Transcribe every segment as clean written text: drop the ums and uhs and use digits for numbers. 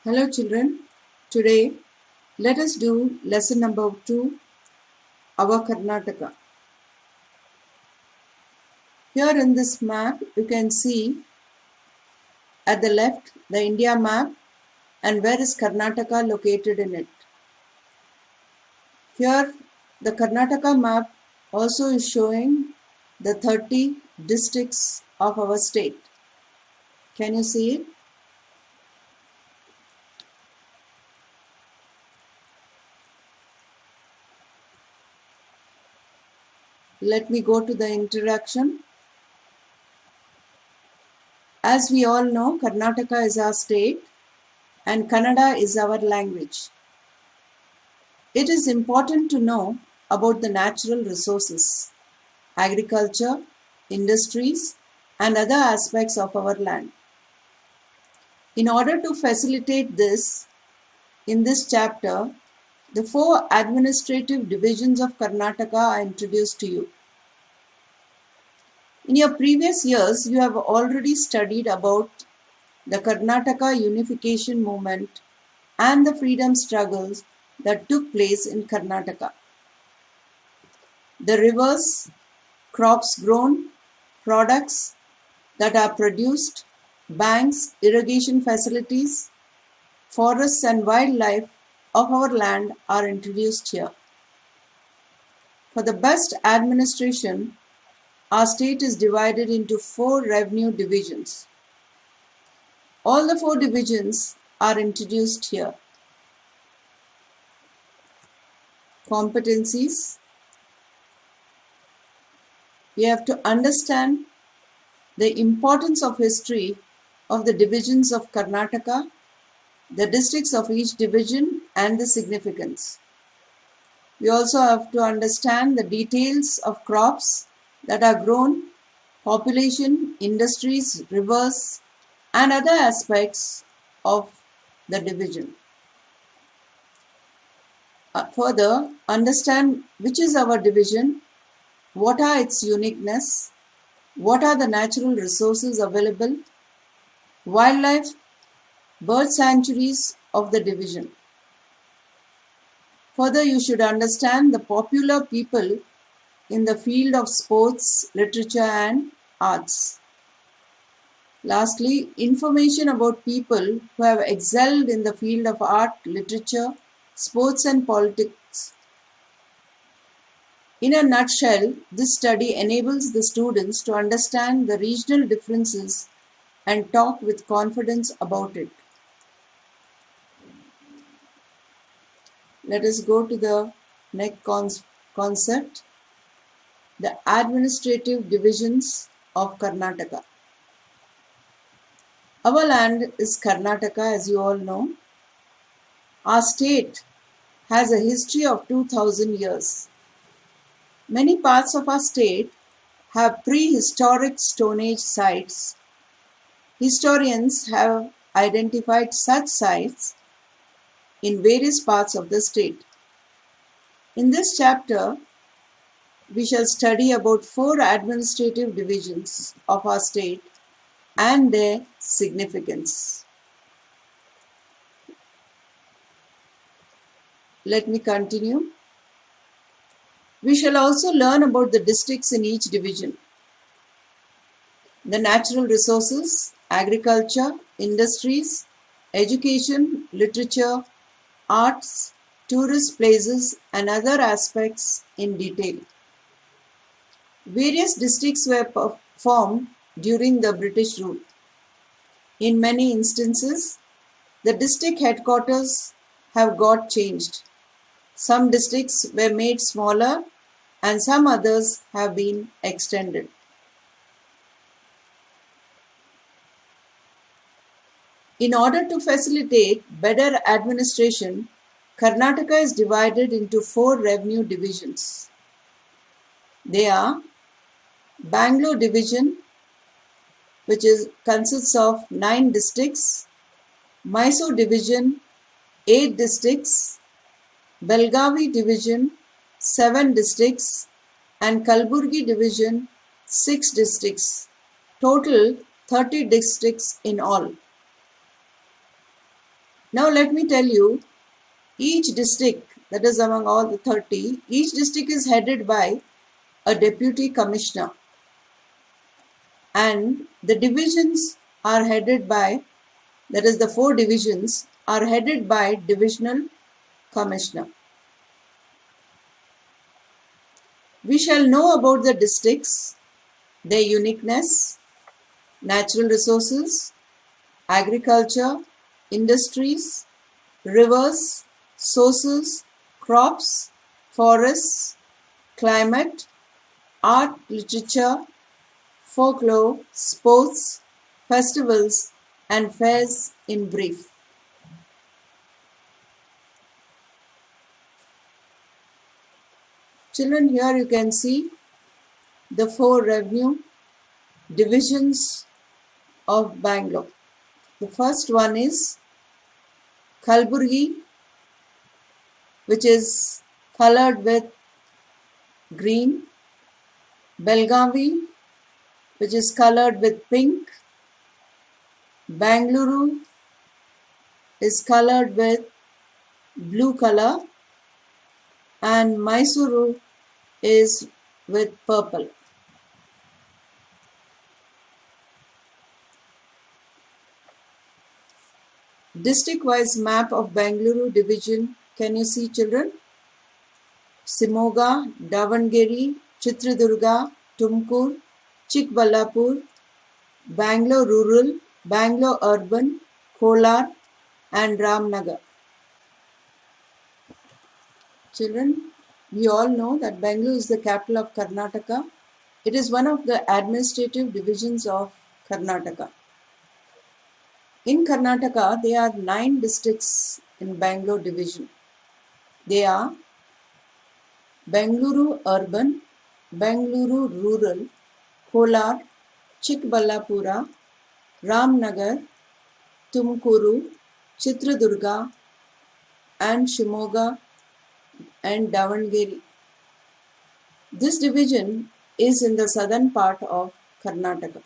Hello children, today let us do lesson number 2, our Karnataka. Here in this map you can see at the left the India map and where is Karnataka located in it. Here the Karnataka map also is showing the 30 districts of our state. Can you see it? Let me go to the introduction. As we all know, Karnataka is our state and Kannada is our language. It is important to know about the natural resources, agriculture, industries, and other aspects of our land. In order to facilitate this, in this chapter, the 4 administrative divisions of Karnataka are introduced to you. In your previous years, you have already studied about the Karnataka unification movement and the freedom struggles that took place in Karnataka. The rivers, crops grown, products that are produced, banks, irrigation facilities, forests and wildlife of our land are introduced here. For the best administration, our state is divided into 4 revenue divisions. All the 4 divisions are introduced here. Competencies. We have to understand the importance of history of the divisions of Karnataka, the districts of each division and the significance. We also have to understand the details of crops that are grown, population, industries, rivers, and other aspects of the division. Further, understand which is our division, what are its uniqueness, what are the natural resources available, wildlife, bird sanctuaries of the division. Further, you should understand the popular people in the field of sports, literature and arts. Lastly, information about people who have excelled in the field of art, literature, sports and politics. In a nutshell, this study enables the students to understand the regional differences and talk with confidence about it. Let us go to the next concept, the administrative divisions of Karnataka. Our land is Karnataka, as you all know. Our state has a history of 2000 years. Many parts of our state have prehistoric Stone Age sites. Historians have identified such sites in various parts of the state. In this chapter, we shall study about 4 administrative divisions of our state and their significance. Let me continue. We shall also learn about the districts in each division, the natural resources, agriculture, industries, education, literature, arts, tourist places and other aspects in detail. Various districts were formed during the British rule. In many instances, the district headquarters have got changed. Some districts were made smaller and some others have been extended. In order to facilitate better administration, Karnataka is divided into 4 revenue divisions. They are Bangalore division, which consists of 9 districts, Mysore division, 8 districts, Belgavi division, 7 districts, and Kalburgi division, 6 districts. Total 30 districts in all. Now let me tell you, each district, that is among all the 30, each district is headed by a deputy commissioner, and the divisions are headed by, that is the 4 divisions are headed by divisional commissioner. We shall know about the districts, their uniqueness, natural resources, agriculture, industries, rivers, sources, crops, forests, climate, art, literature, folklore, sports, festivals, and fairs in brief. Children, here you can see the 4 revenue divisions of Bangalore. The first one is Kalburgi, which is colored with green. Belgavi, which is colored with pink. Bangalore is colored with blue color, and Mysuru is with purple. District-wise map of Bangalore division, can you see, children? Shimoga, Davangere, Chitradurga, Tumkur, Chikballapur, Bangalore rural, Bangalore urban, Kolar, and Ramnagar. Children, we all know that Bangalore is the capital of Karnataka. It is one of the administrative divisions of Karnataka. In Karnataka, there are 9 districts in Bangalore division. They are Bangalore urban, Bangalore rural, Kolar, Chikballapura, Ramnagar, Tumkuru, Chitradurga, and Shimoga and Davangere. This division is in the southern part of Karnataka.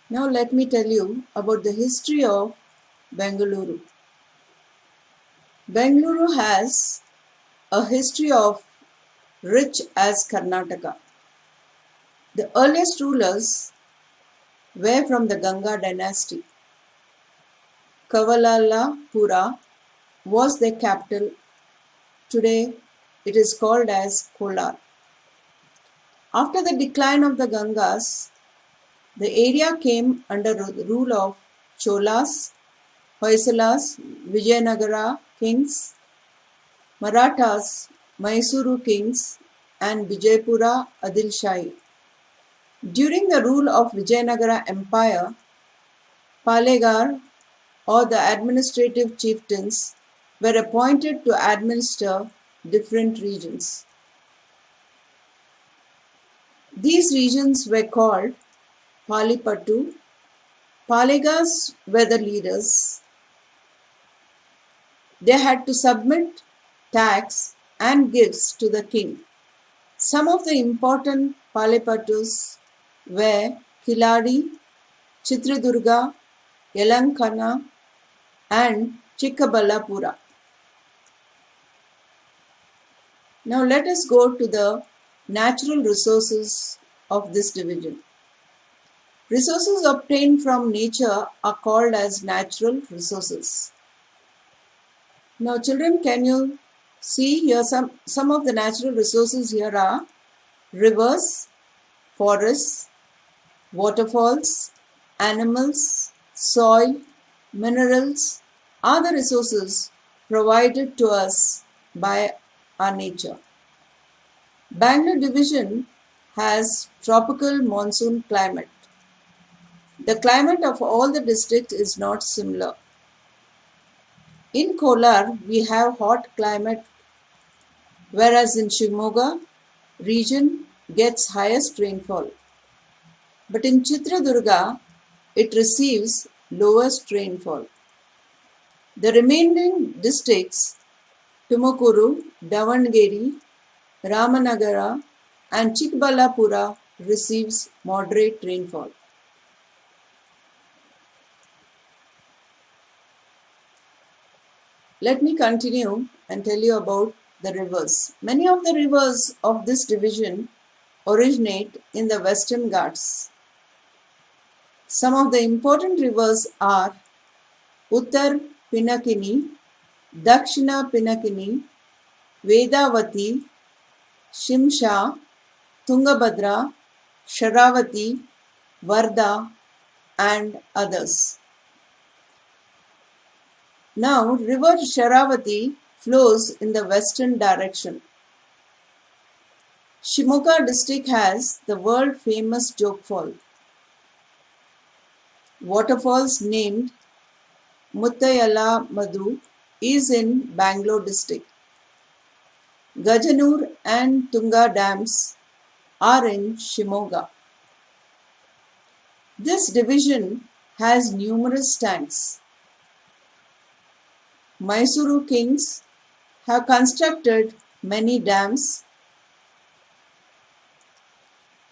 Now let me tell you about the history of Bengaluru. Bengaluru has a history of rich as Karnataka. The earliest rulers were from the Ganga dynasty. Kavalapura was their capital. Today it is called as Kolar. After the decline of the Gangas, the area came under the rule of Cholas, Hoysalas, Vijayanagara kings, Marathas, Mysuru kings, and Vijaypura Adil Shahi. During the rule of Vijayanagara Empire, Palegar, or the administrative chieftains, were appointed to administer different regions. These regions were called Palipattu. Palegas were the leaders. They had to submit tax and gifts to the king. Some of the important Palipattus were Kiladi, Chitradurga, Yelankana, and Chikkaballapura. Now let us go to the natural resources of this division. Resources obtained from nature are called as natural resources. Now children, can you see here some of the natural resources here are rivers, forests, waterfalls, animals, soil, minerals are the resources provided to us by our nature. Bangalore division has tropical monsoon climate. The climate of all the districts is not similar. In Kolar, we have hot climate, whereas in Shimoga region gets highest rainfall. But in Chitradurga, it receives lowest rainfall. The remaining districts, Tumakuru, Davangere, Ramanagara, and Chikballapura receives moderate rainfall. Let me continue and tell you about the rivers. Many of the rivers of this division originate in the Western Ghats. Some of the important rivers are Uttar Pinakini, Dakshina Pinakini, Vedavati, Shimsha, Tungabhadra, Sharavati, Varda, and others. Now, river Sharavati flows in the western direction. Shimoga district has the world famous Jogfall. Waterfalls named Muttayala Madu is in Bangalore district. Gajanur and Tunga dams are in Shimoga. This division has numerous tanks. Mysuru kings have constructed many dams.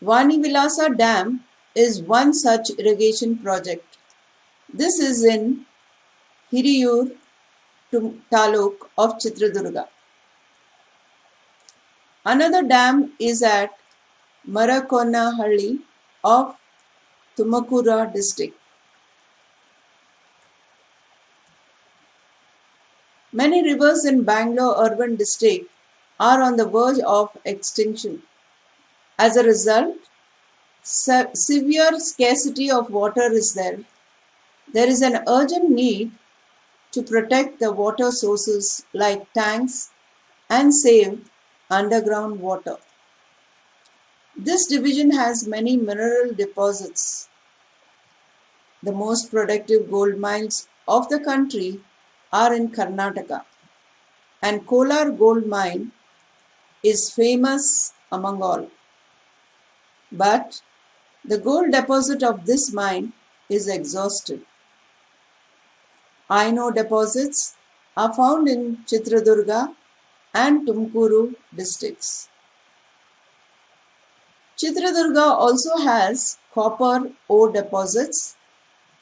Vanivilasa Dam is one such irrigation project. This is in Hiriyur Taluk of Chitradurga. Another dam is at Marakonahalli of Tumakura district. Many rivers in Bangalore urban district are on the verge of extinction. As a result, severe scarcity of water is there. There is an urgent need to protect the water sources like tanks and save underground water. This division has many mineral deposits. The most productive gold mines of the country are in Karnataka, and Kolar gold mine is famous among all. But the gold deposit of this mine is exhausted. Iron ore deposits are found in Chitradurga and Tumkuru districts. Chitradurga also has copper ore deposits.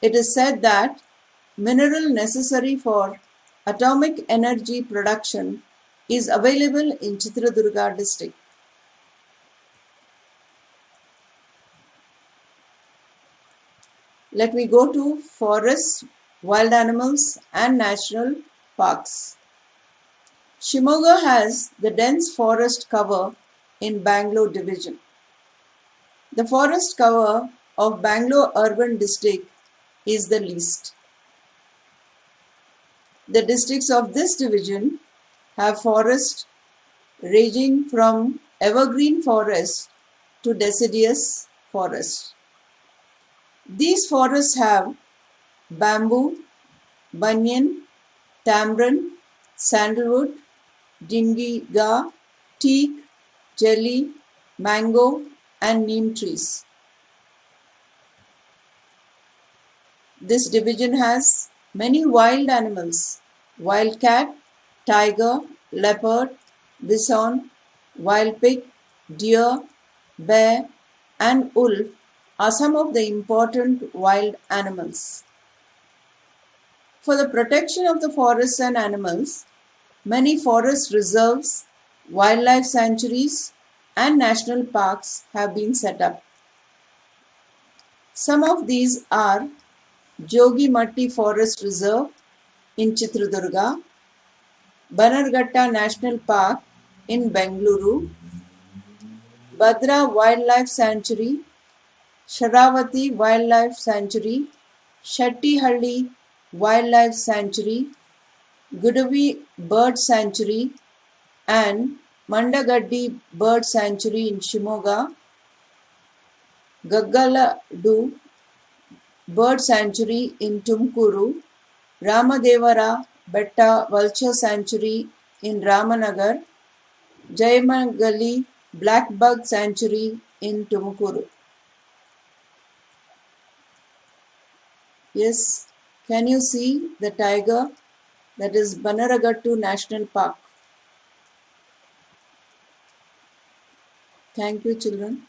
It is said that mineral necessary for atomic energy production is available in Chitradurga district. Let me go to forests, wild animals and national parks. Shimoga has the dense forest cover in Bangalore division. The forest cover of Bangalore urban district is the least. The districts of this division have forests ranging from evergreen forest to deciduous forest. These forests have bamboo, banyan, tamarind, sandalwood, dingiga, teak, jelly, mango, and neem trees. This division has many wild animals: wildcat, tiger, leopard, bison, wild pig, deer, bear, and wolf are some of the important wild animals. For the protection of the forests and animals, many forest reserves, wildlife sanctuaries, and national parks have been set up. Some of these are Jogimatti Forest Reserve in Chitradurga, Bannerghatta National Park in Bengaluru, Bhadra Wildlife Sanctuary, Sharavati Wildlife Sanctuary, Shettihalli Wildlife Sanctuary, Gudavi Bird Sanctuary, and Mandagaddi Bird Sanctuary in Shimoga, Gaggaladu Bird Sanctuary in Tumkuru, Ramadevara Betta Vulture Sanctuary in Ramanagar, Jayamagali Black Bug Sanctuary in Tumkuru. Yes, can you see the tiger? That is Bannerghatta National Park. Thank you, children.